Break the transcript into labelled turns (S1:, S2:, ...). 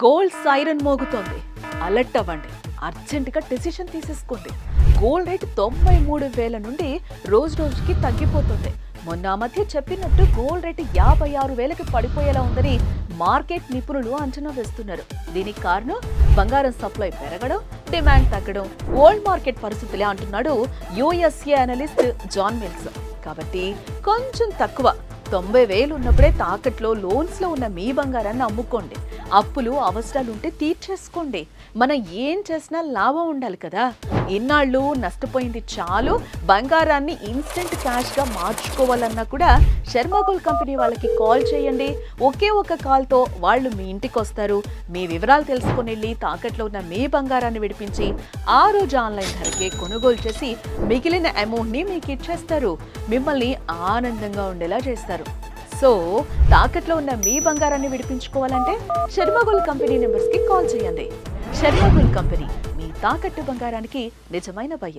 S1: Gold siren మోగుతోంది. Alert అవ్వండి. అర్జెంటుగా decision తీసేసుకోండి. గోల్డ్ రేట్ 93,000 నుండి రోజు రోజుకి తగ్గిపోతుంది. మొన్న మధ్య చెప్పినట్టు గోల్డ్ రేట్ 56,000కి పడిపోయేలా ఉందని మార్కెట్ నిపుణులు అంచనా వేస్తున్నారు. దీనికి కారణం బంగారం సప్లై పెరగడం, డిమాండ్ తగ్గడం, వరల్డ్ మార్కెట్ పరిస్థితులే అంటున్నాడు యుఎస్ఏ అనలిస్ట్ జాన్ మిల్స్. కాబట్టి కొంచెం తక్కువ 90,000 ఉన్నప్పుడే తాకట్లో లోన్స్ లో ఉన్న మీ బంగారాన్ని అమ్ముకోండి. అప్పులు అవసరాలుంటే తీర్చేసుకోండి. మనం ఏం చేసినా లాభం ఉండాలి కదా. ఇన్నాళ్ళు నష్టపోయింది చాలు. బంగారాన్ని ఇన్స్టెంట్ క్యాష్ గా మార్చుకోవాలన్నా కూడా శర్మ గోల్డ్ కంపెనీ వాళ్ళకి కాల్ చేయండి. ఒకే ఒక కాల్ తో వాళ్ళు మీ ఇంటికి వస్తారు. మీ వివరాలు తెలుసుకుని వెళ్ళి తాకట్లో ఉన్న మీ బంగారాన్ని విడిపించి ఆ రోజు ఆన్లైన్ ధరకే కొనుగోలు చేసి మిగిలిన అమౌంట్ ని మీకు ఇచ్చేస్తారు. మిమ్మల్ని ఆనందంగా ఉండేలా చేస్తారు. సో తాకట్లో ఉన్న మీ బంగారాన్ని విడిపించుకోవాలంటే శర్మ గోల్డ్ కంపెనీ నెంబర్స్ కి కాల్ చేయండి. శర్మ గోల్డ్ కంపెనీ, మీ తాకట్టు బంగారానికి నిజమైన భయం.